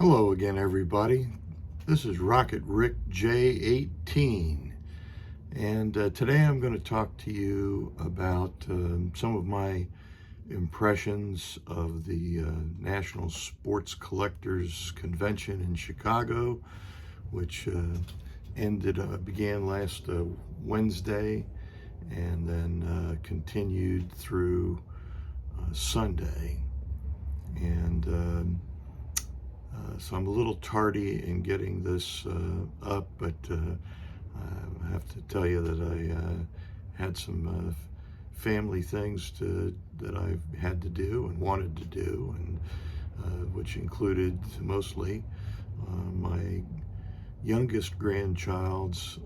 Hello again, everybody. This is Rocket Rick J18, and today I'm going to talk to you about some of my impressions of the National Sports Collectors Convention in Chicago, which began last Wednesday and then continued through Sunday. And so I'm a little tardy in getting this up, but I have to tell you that I had some family things that I had to do and wanted to do, and which included mostly my youngest grandchild's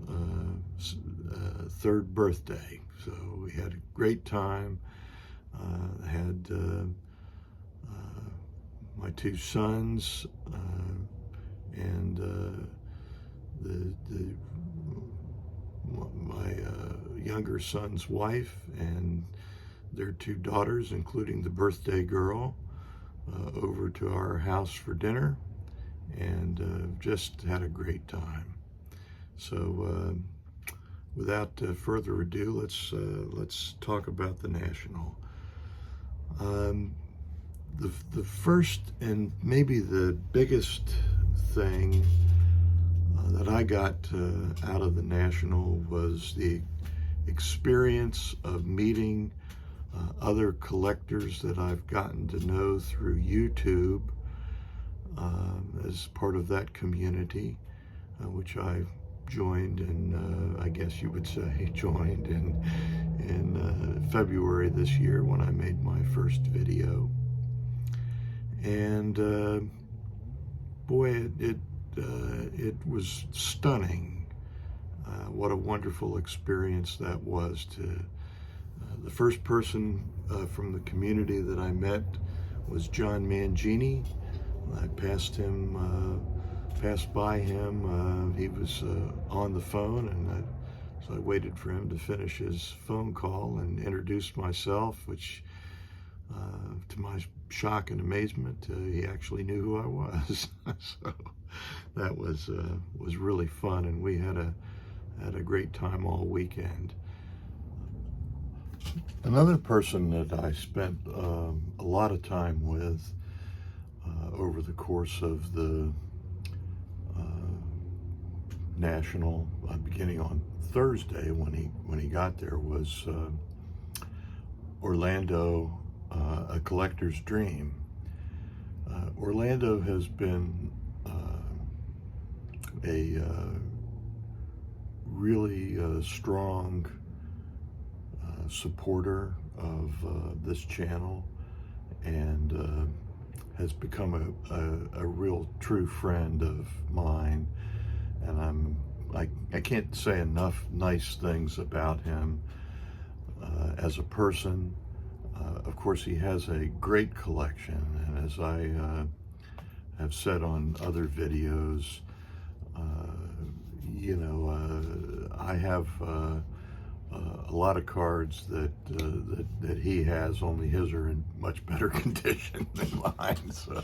third birthday. So we had a great time. Had my two sons and my younger son's wife and their two daughters, including the birthday girl, over to our house for dinner, and just had a great time. So without further ado, let's talk about the National. The first and maybe the biggest thing that I got out of the National was the experience of meeting other collectors that I've gotten to know through YouTube as part of that community, which I joined, and I guess you would say joined in February this year when I made my first video. And boy, it was stunning. What a wonderful experience that was. The first person from the community that I met was John Mangini. I passed by him. He was on the phone, and so I waited for him to finish his phone call and introduced myself, which to my shock and amazement, he actually knew who I was. So that was really fun, and we had a great time all weekend. Another person that I spent a lot of time with over the course of the National, beginning on Thursday when he got there, was Orlando. A collector's dream. Orlando has been a really strong supporter of this channel, and has become a real true friend of mine, and I can't say enough nice things about him as a person. Of course, he has a great collection, and as I have said on other videos, I have a lot of cards that he has, only his are in much better condition than mine. So,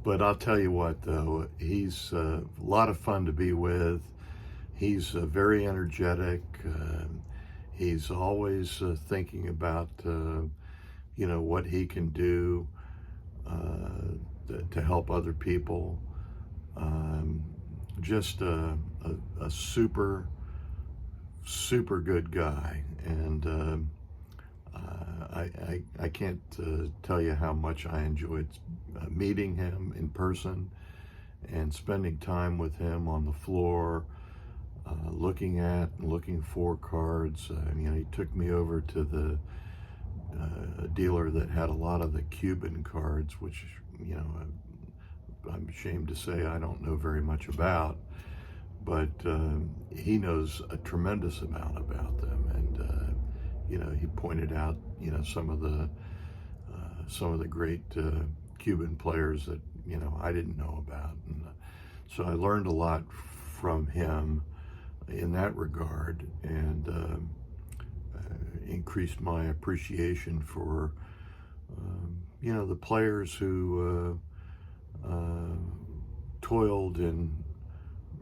but I'll tell you what, though, he's a lot of fun to be with. He's very energetic. He's always thinking about, what he can do to help other people. Just a super, super good guy. And I can't tell you how much I enjoyed meeting him in person and spending time with him on the floor, looking for cards. He took me over to the dealer that had a lot of the Cuban cards, which, I'm ashamed to say I don't know very much about, but he knows a tremendous amount about them. And he pointed out some of the great Cuban players that I didn't know about, and so I learned a lot from him in that regard, and increased my appreciation for the players who toiled in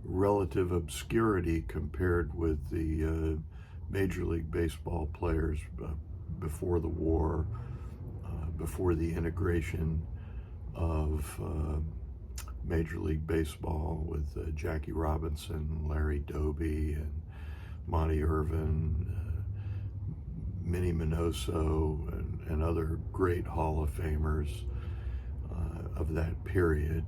relative obscurity compared with the Major League Baseball players before the war, before the integration of Major League Baseball with Jackie Robinson, Larry Doby, and Monty Irvin, Minnie Minoso, and other great Hall of Famers of that period.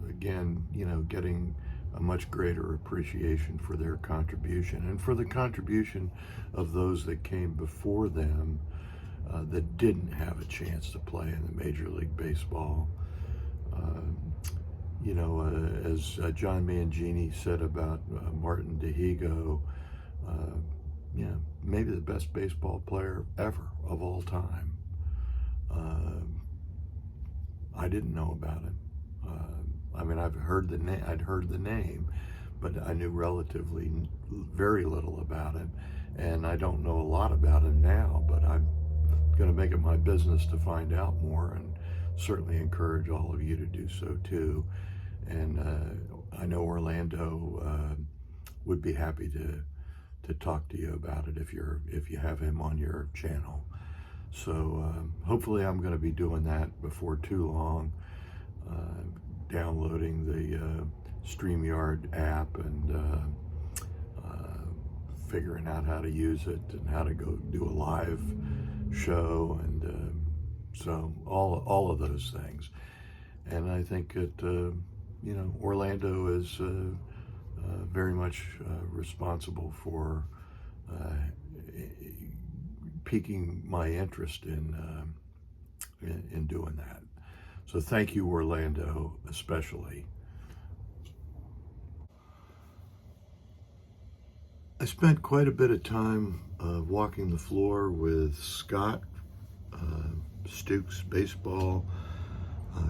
Again, getting a much greater appreciation for their contribution and for the contribution of those that came before them that didn't have a chance to play in the Major League Baseball. As John Mangini said about Martin DeHigo, maybe the best baseball player ever of all time. I didn't know about him. I'd heard the name, but I knew relatively very little about him, and I don't know a lot about him now. But I'm going to make it my business to find out more, and certainly encourage all of you to do so too. And I know Orlando would be happy to talk to you about it if you have him on your channel. So hopefully I'm going to be doing that before too long, downloading the StreamYard app and figuring out how to use it and how to go do a live show, and so all of those things. And I think that Orlando is very much responsible for piquing my interest in doing that. So thank you, Orlando, especially. I spent quite a bit of time walking the floor with Scott, Stukes Baseball,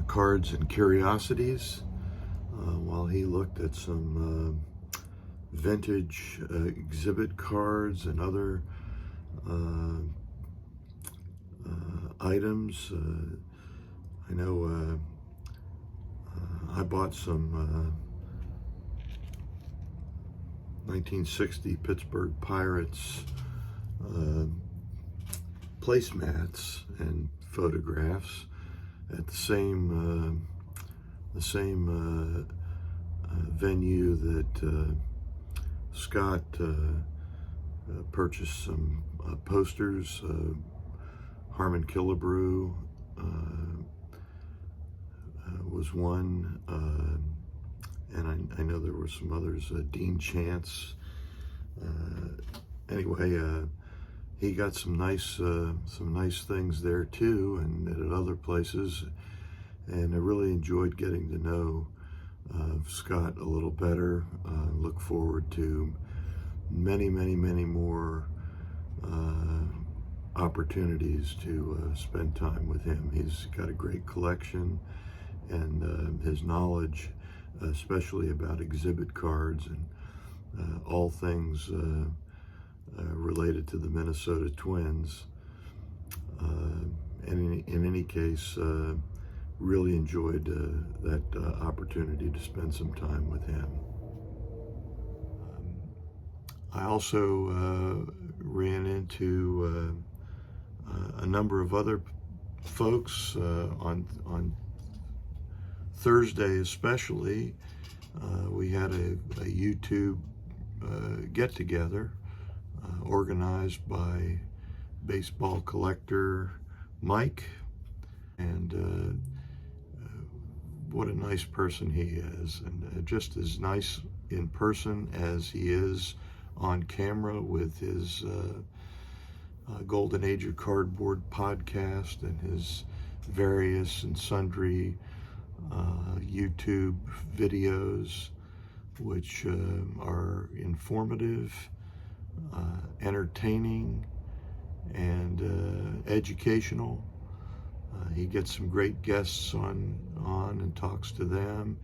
Cards and Curiosities, while he looked at some vintage exhibit cards and other items. I know I bought some 1960 Pittsburgh Pirates placemats and photographs at the same venue that Scott purchased some posters. Harmon Killebrew was one, and I know there were some others. Dean Chance. Anyway, he got some nice things there too, and at other places. And I really enjoyed getting to know Scott a little better. Look forward to many more opportunities to spend time with him. He's got a great collection, and his knowledge, especially about exhibit cards and all things related to the Minnesota Twins. And in any case, really enjoyed that opportunity to spend some time with him. I also ran into a number of other folks on Thursday, especially. We had a YouTube get-together organized by baseball collector Mike, and what a nice person he is, and just as nice in person as he is on camera with his Golden Age of Cardboard podcast and his various and sundry YouTube videos, which are informative, entertaining, and educational. He gets some great guests on and talks to them,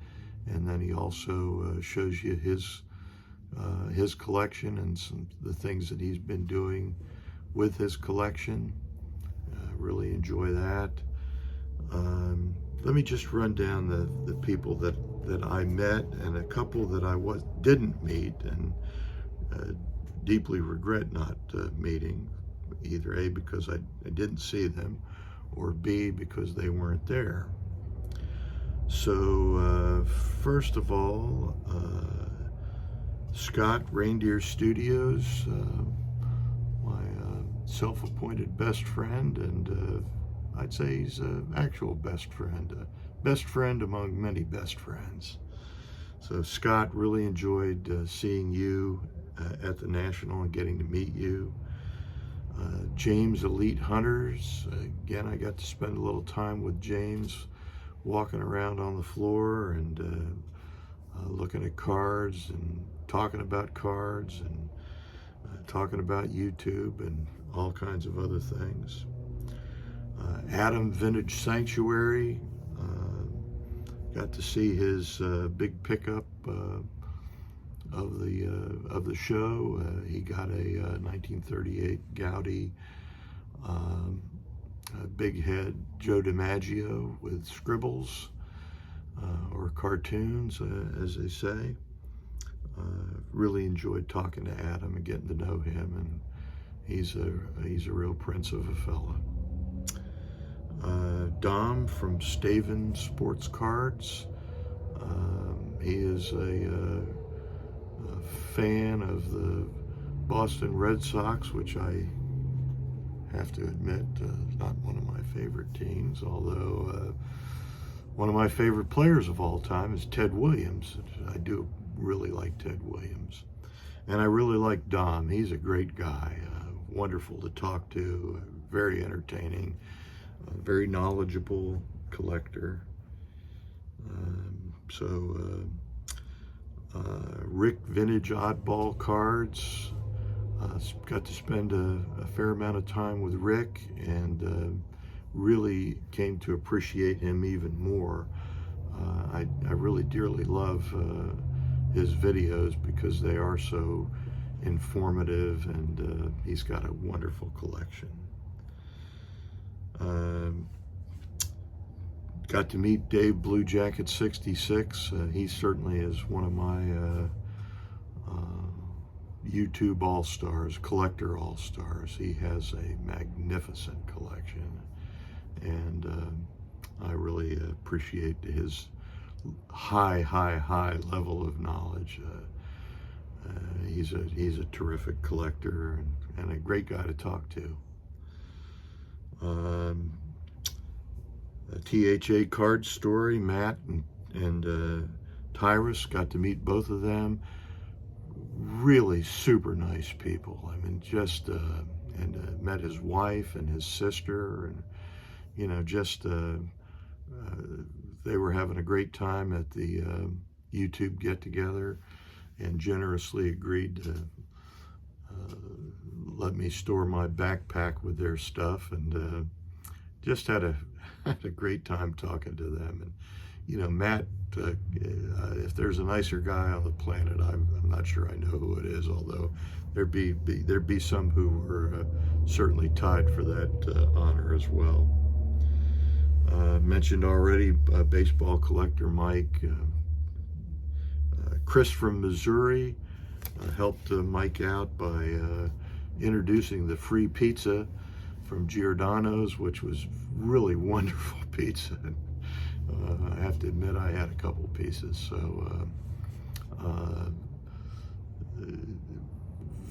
and then he also shows you his collection and the things that he's been doing with his collection. Really enjoy that. Let me just run down the people that I met, and a couple that I didn't meet and deeply regret not meeting, either A, because I didn't see them, or B, because they weren't there. So first of all, Scott, Reindeer Studios, my self-appointed best friend, and I'd say he's an actual best friend among many best friends. So Scott, really enjoyed seeing you at the National and getting to meet you. James, Elite Hunters, again, I got to spend a little time with James, walking around on the floor and looking at cards and talking about cards and talking about YouTube and all kinds of other things. Adam, Vintage Sanctuary, got to see his big pickup of the show. He got a 1938 Gaudi big head Joe DiMaggio with scribbles or cartoons, as they say. Really enjoyed talking to Adam and getting to know him, and he's a real prince of a fella. Dom from Staven Sports Cards. He is a fan of the Boston Red Sox, which I have to admit is not one of my favorite teams, although one of my favorite players of all time is Ted Williams. I do really like Ted Williams. And I really like Dom. He's a great guy, wonderful to talk to, very entertaining, very knowledgeable collector. Rick, Vintage Oddball Cards. Got to spend a fair amount of time with Rick, and really came to appreciate him even more. I really dearly love his videos because they are so informative, and he's got a wonderful collection. Got to meet Dave Blue Jacket 66. He certainly is one of my YouTube all-stars, collector all-stars. He has a magnificent collection, and I really appreciate his high level of knowledge. He's a terrific collector and a great guy to talk to. THA Card Story, Matt and Tyrus, got to meet both of them. Really super nice people. I mean, just and met his wife and his sister, and you know, just they were having a great time at the YouTube get-together, and generously agreed to let me store my backpack with their stuff, and just had a great time talking to them. And you know, Matt, if there's a nicer guy on the planet, I'm not sure I know who it is, although there'd be some who were certainly tied for that honor as well. Mentioned already, baseball collector Mike. Chris from Missouri helped Mike out by introducing the free pizza from Giordano's, which was really wonderful pizza. I have to admit, I had a couple pieces. So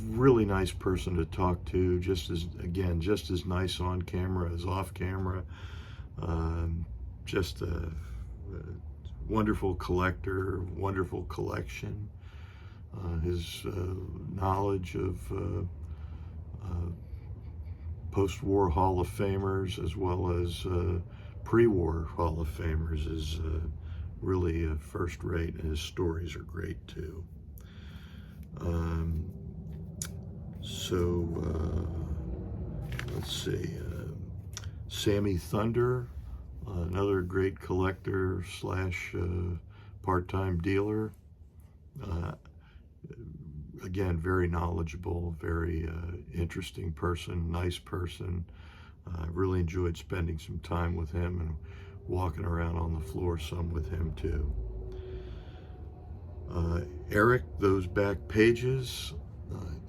really nice person to talk to, just as nice on camera as off camera. Just a wonderful collector, wonderful collection. His knowledge of post-war Hall of Famers as well as pre-war Hall of Famers is really first rate, and his stories are great too. Let's see, Sammy Thunder, another great collector slash part-time dealer. again, very knowledgeable, very interesting person, nice person. I really enjoyed spending some time with him and walking around on the floor some with him too. Eric, those back pages,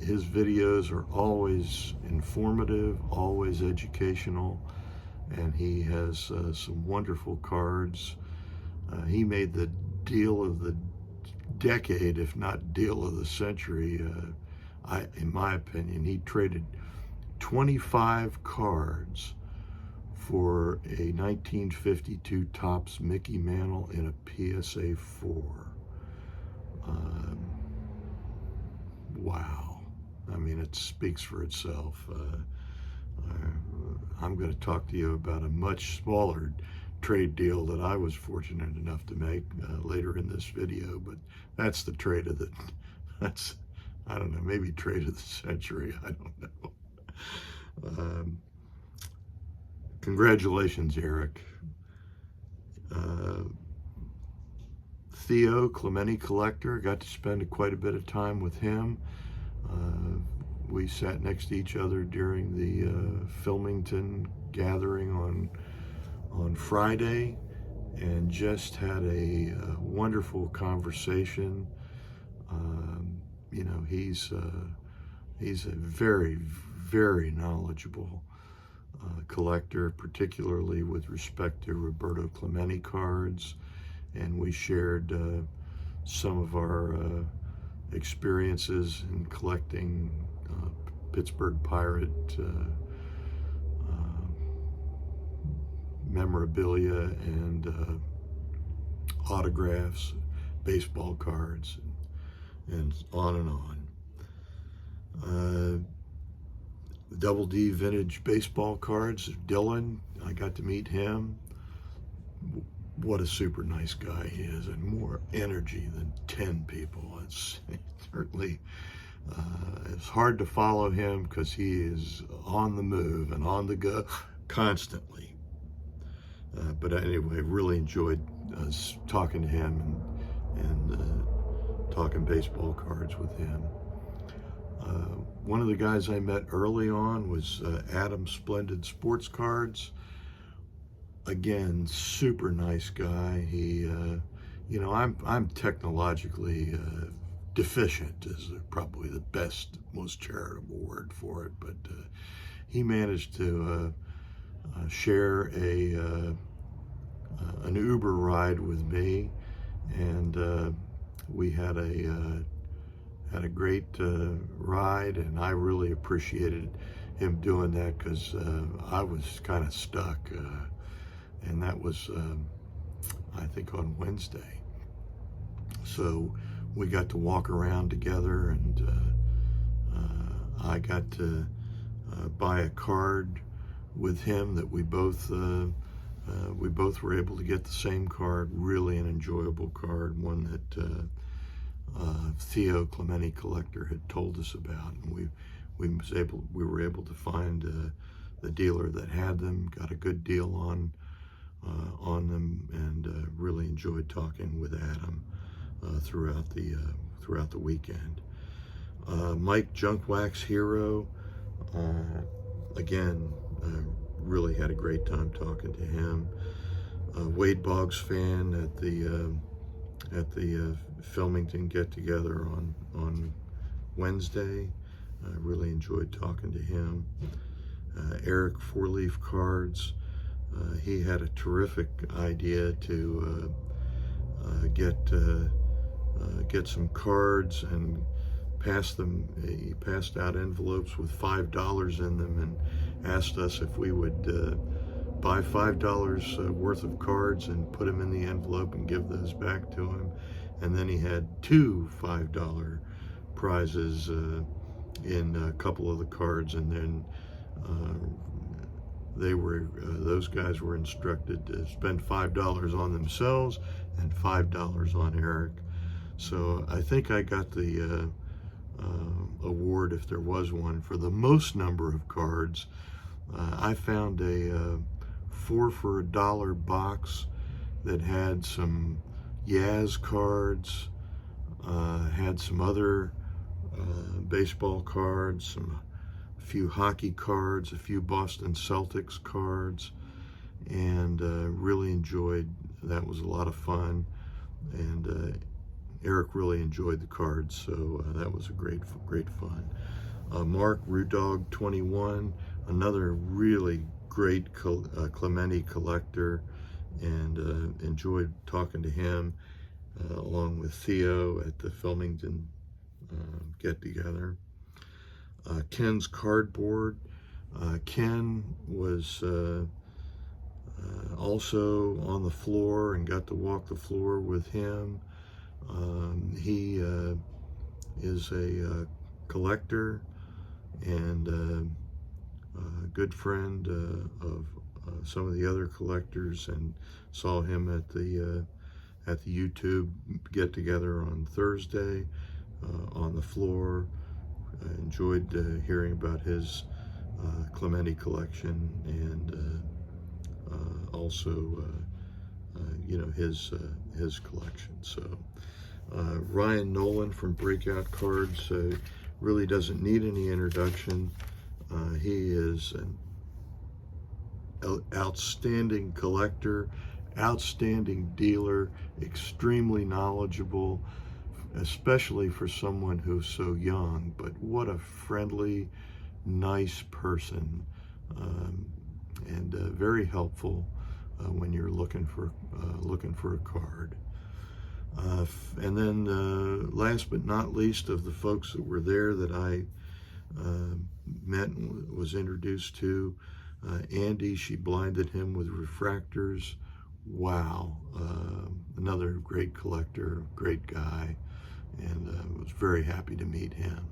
his videos are always informative, always educational, and he has some wonderful cards. He made the deal of the decade, if not deal of the century. In my opinion, he traded 25 cards for a 1952 Topps Mickey Mantle in a PSA 4. Wow. I mean, it speaks for itself. I'm going to talk to you about a much smaller trade deal that I was fortunate enough to make later in this video, but that's the trade of the, I don't know, maybe trade of the century, I don't know. Congratulations, Eric. Theo, Clementi Collector, got to spend quite a bit of time with him. We sat next to each other during the Filmington gathering on Friday and just had a wonderful conversation. You know, he's a very, very knowledgeable collector, particularly with respect to Roberto Clemente cards, and we shared some of our experiences in collecting Pittsburgh Pirate memorabilia and autographs, baseball cards, and on and on. Double D vintage baseball cards, Dylan, I got to meet him. What a super nice guy he is, and more energy than 10 people. It's certainly, it's hard to follow him because he is on the move and on the go constantly. But anyway, really enjoyed talking to him and talking baseball cards with him. One of the guys I met early on was Adam Splendid Sports Cards. Again, super nice guy. He, you know, I'm technologically deficient is probably the best, most charitable word for it, but he managed to share an Uber ride with me, and we had a great ride, and I really appreciated him doing that because I was kind of stuck, and that was I think on Wednesday. So we got to walk around together, and I got to buy a card with him that we both were able to get the same card. Really an enjoyable card, one that Theo, Clementi Collector, had told us about, and we were able to find the dealer that had them, got a good deal on them, and really enjoyed talking with Adam throughout the weekend. Mike Junkwax Hero, again, really had a great time talking to him. Wade Boggs fan at the Filmington get together on Wednesday. I really enjoyed talking to him. Eric Four Leaf Cards, he had a terrific idea to get some cards and pass them. He passed out envelopes with $5 in them and asked us if we would buy $5 worth of cards and put them in the envelope and give those back to him. And then he had two $5 prizes in a couple of the cards, and then those guys were instructed to spend $5 on themselves and $5 on Eric. So I think I got the award, if there was one, for the most number of cards. I found a 4 for $1 box that had some Yaz cards, had some other baseball cards, a few hockey cards, a few Boston Celtics cards, and really enjoyed. That was a lot of fun, and Eric really enjoyed the cards, so that was a great fun. Mark, Root Dog 21, another really great Clementi collector, and enjoyed talking to him along with Theo at the Filmington get-together. Ken's Cardboard. Ken was also on the floor and got to walk the floor with him. He is a collector and a good friend of some of the other collectors, and saw him at the YouTube get-together on Thursday on the floor. Enjoyed hearing about his Clementi collection, and also his collection. So Ryan Nolan from Breakout Cards really doesn't need any introduction. He is an outstanding collector, outstanding dealer, extremely knowledgeable, especially for someone who's so young. But what a friendly, nice person, and very helpful when you're looking for a card. And then last but not least, of the folks that were there that I met and was introduced to, Andy. She blinded him with refractors. Wow. Another great collector, great guy, and was very happy to meet him.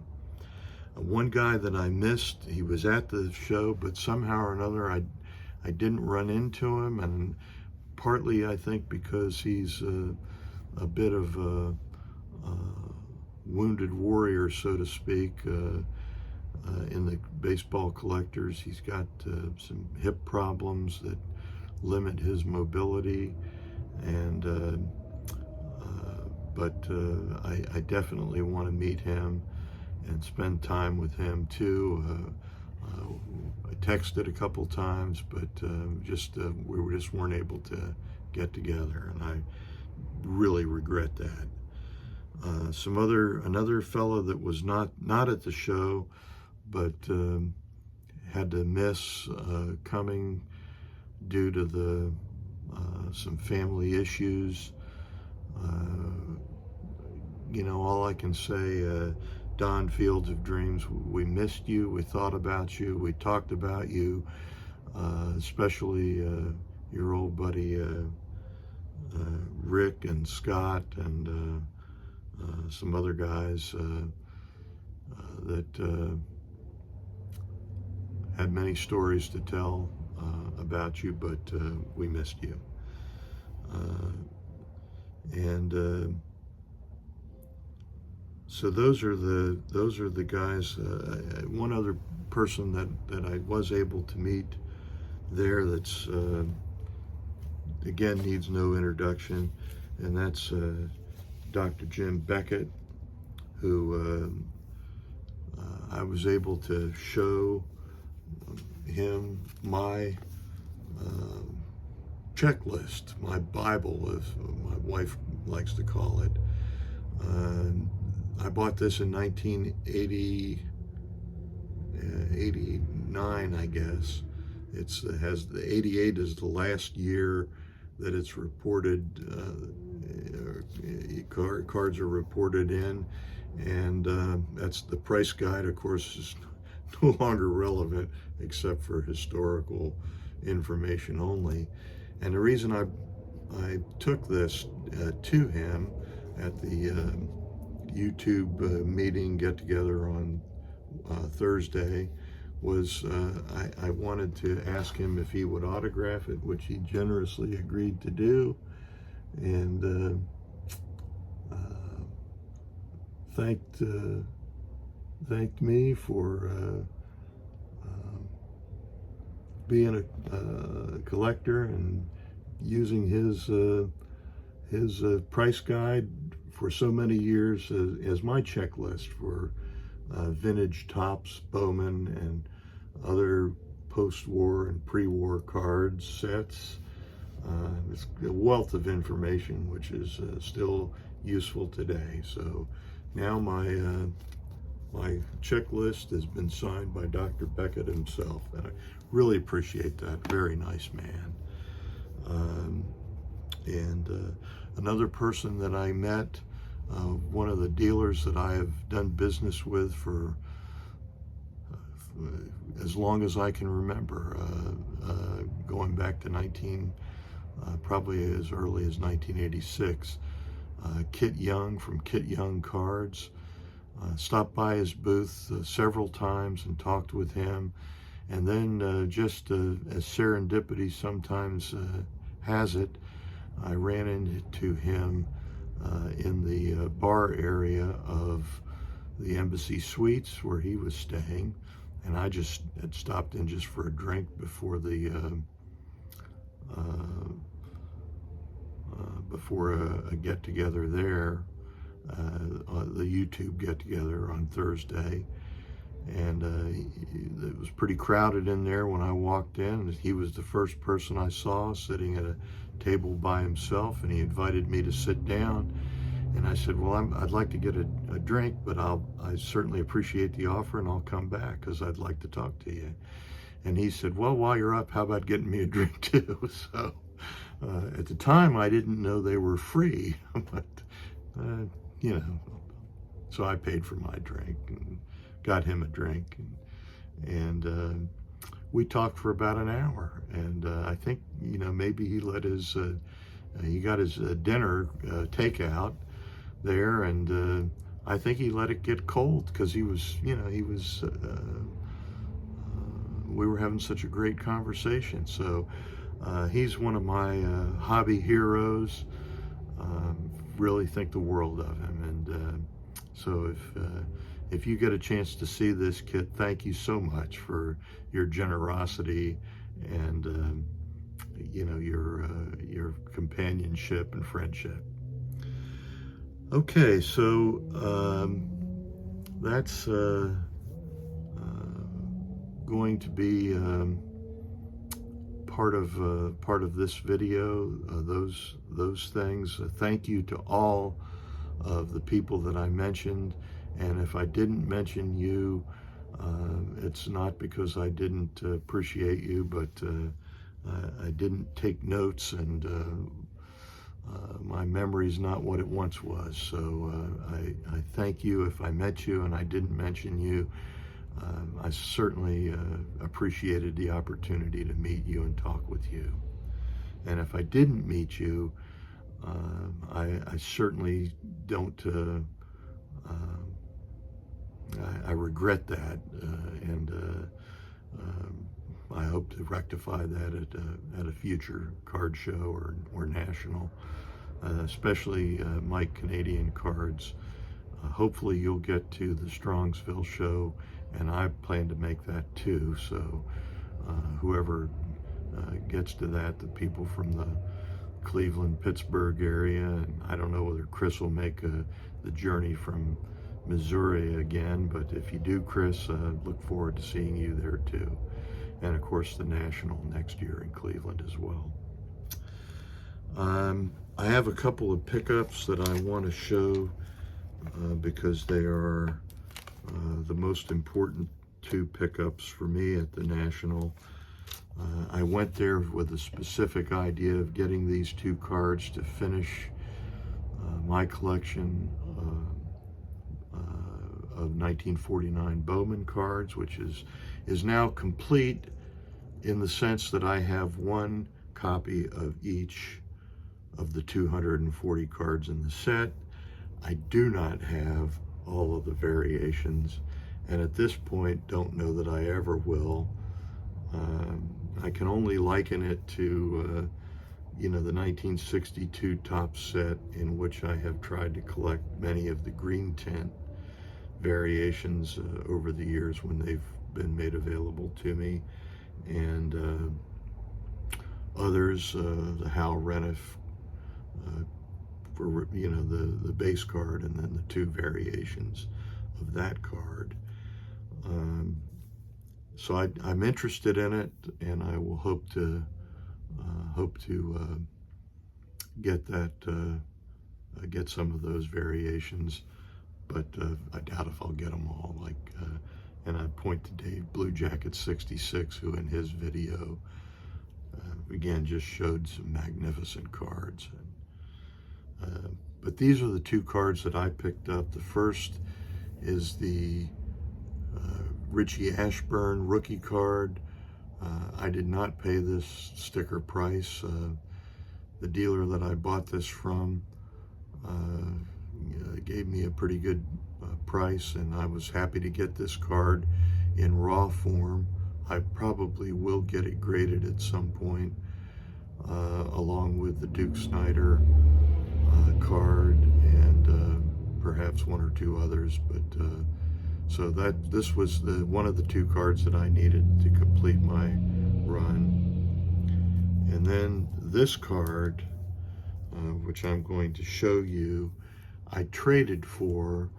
One guy that I missed, he was at the show, but somehow or another I didn't run into him, and partly I think because he's a bit of a wounded warrior, so to speak, in the baseball collectors. He's got some hip problems that limit his mobility, and but I definitely want to meet him and spend time with him too. I texted a couple times, but we just weren't able to get together, and I really regret that. Another fellow that was not at the show, but had to miss coming due to some family issues. All I can say, Don Fields of Dreams, we missed you, we thought about you, we talked about you, especially your old buddy Rick and Scott, and some other guys that had many stories to tell about you, but we missed you. So those are the guys. One other person that I was able to meet there that's again needs no introduction, and that's Dr. Jim Beckett, who I was able to show him my checklist, my Bible, as my wife likes to call it. I bought this in 1989, I guess. Has the 88 is the last year that it's reported, cards are reported in, and that's the price guide, of course, is no longer relevant except for historical information only. And the reason I took this to him at the YouTube meeting get-together on Thursday was I wanted to ask him if he would autograph it, which he generously agreed to do, and thanked me for being a collector and using his price guide for so many years as my checklist for vintage Topps, Bowman, and other post-war and pre-war cards, sets. It's a wealth of information which is still useful today. So now my checklist has been signed by Dr. Beckett himself, and I really appreciate that. Very nice man. Another person that I met, one of the dealers that I have done business with for as long as I can remember, going back to probably as early as 1986. Kit Young from Kit Young Cards. Stopped by his booth several times and talked with him. And then just as serendipity sometimes has it, I ran into him in the bar area of the Embassy Suites where he was staying. And I just had stopped in just for a drink before a get-together there, the YouTube get-together on Thursday. And it was pretty crowded in there when I walked in. He was the first person I saw sitting at a table by himself, and he invited me to sit down. And I said, well, I'd like to get a drink, but I certainly appreciate the offer, and I'll come back because I'd like to talk to you. And he said, well, while you're up, how about getting me a drink too? So at the time, I didn't know they were free, but you know, so I paid for my drink and got him a drink, and we talked for about an hour. And I think, you know, maybe he let his he got his dinner takeout there, and I think he let it get cold because he was, you know, we were having such a great conversation. So he's one of my hobby heroes. Really think the world of him. And so if you get a chance to see this, Kit, thank you so much for your generosity and you know, your companionship and friendship. Okay, so that's going to be part of this video. Those things. Thank you to all of the people that I mentioned, and if I didn't mention you, it's not because I didn't appreciate you, but I didn't take notes, and my memory's not what it once was. So I thank you if I met you and I didn't mention you. I certainly appreciated the opportunity to meet you and talk with you. And if I didn't meet you, I certainly don't, I regret that, and I hope to rectify that at a future card show or national, especially Mike Canadian Cards. Hopefully you'll get to the Strongsville show, and I plan to make that too. So whoever gets to that, the people from the Cleveland, Pittsburgh area, and I don't know whether Chris will make the journey from Missouri again, but if you do, Chris, look forward to seeing you there too. And of course the National next year in Cleveland as well. I have a couple of pickups that I want to show because they are the most important two pickups for me at the National. I went there with a specific idea of getting these two cards to finish my collection of 1949 Bowman cards, which is now complete in the sense that I have one copy of each of the 240 cards in the set. I do not have all of the variations, and at this point don't know that I ever will. I can only liken it to you know, the 1962 Topps set, in which I have tried to collect many of the green tint variations over the years when they've been made available to me, and others, the Hal Renniff, for, you know, the base card, and then the two variations of that card. So I'm interested in it, and I will hope to get that get some of those variations, but I doubt if I'll get them all. And I point to Dave Blue Jacket 66, who in his video again just showed some magnificent cards. But these are the two cards that I picked up. The first is the Richie Ashburn rookie card. I did not pay this sticker price. The dealer that I bought this from gave me a pretty good price, and I was happy to get this card in raw form. I probably will get it graded at some point, along with the Duke Snyder card and perhaps one or two others. But so this was one of the two cards that I needed to complete my run. And then this card, which I'm going to show you, I traded for.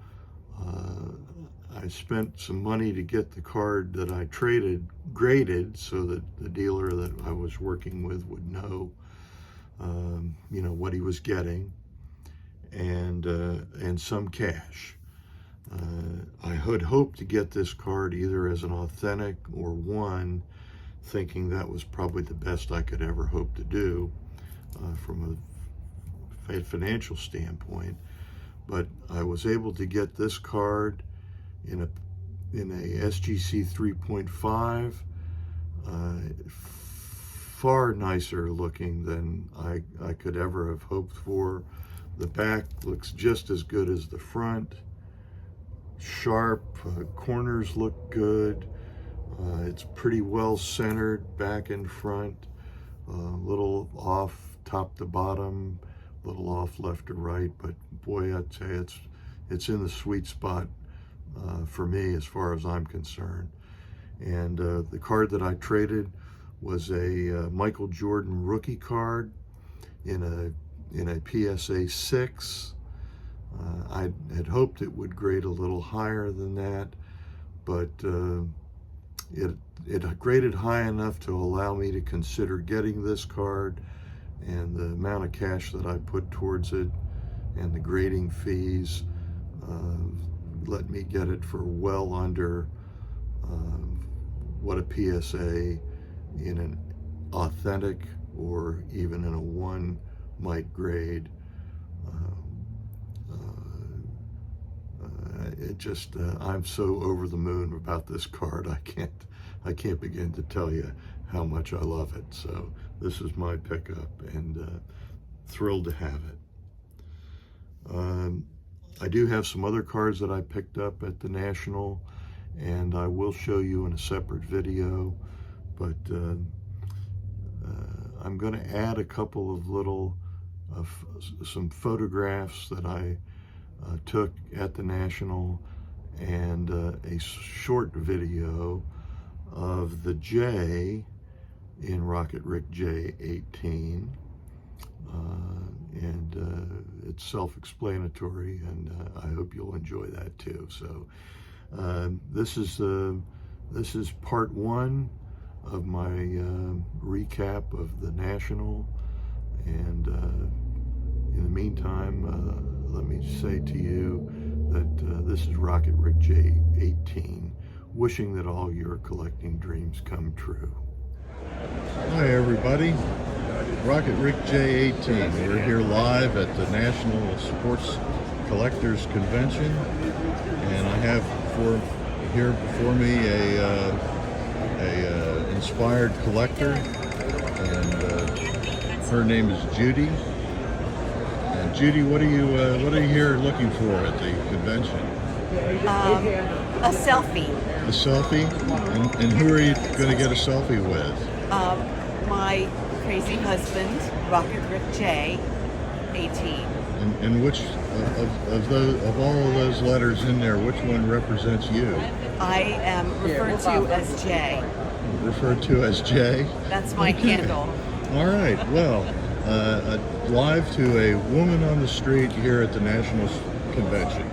I spent some money to get the card that I traded graded, so that the dealer that I was working with would know, what he was getting, and some cash. I had hoped to get this card either as an authentic or one, thinking that was probably the best I could ever hope to do from a financial standpoint. But I was able to get this card in a SGC 3.5, far nicer looking than I could ever have hoped for. The back looks just as good as the front. Sharp, corners look good. It's pretty well centered back and front. A little off top to bottom, a little off left to right, but boy, I'd say it's in the sweet spot for me as far as I'm concerned. And the card that I traded was a Michael Jordan rookie card in a PSA 6. I had hoped it would grade a little higher than that, but it graded high enough to allow me to consider getting this card, and the amount of cash that I put towards it and the grading fees let me get it for well under what a PSA in an authentic or even in a one might grade. I'm so over the moon about this card. I can't begin to tell you how much I love it. So this is my pickup, and thrilled to have it. I do have some other cards that I picked up at the National, and I will show you in a separate video, but I'm going to add a couple of little some photographs that I took at the National, and a short video of the J in Rocket Rick J18, and it's self-explanatory, and I hope you'll enjoy that too. So this is part one of my recap of the National, and in the meantime, let me say to you that this is Rocket Rick J18, wishing that all your collecting dreams come true. Hi everybody, Rocket Rick J18. We're here live at the National Sports Collectors Convention, and I have here before me a inspired collector, and her name is Judy. And Judy, what are you here looking for at the convention? A selfie. A selfie? And who are you going to get a selfie with? My crazy husband, Rocket Rick J18. And which of all of those letters in there, which one represents you? I am referred to as J. Referred to as J? That's my handle. All right. Well, live to a woman on the street here at the National Convention.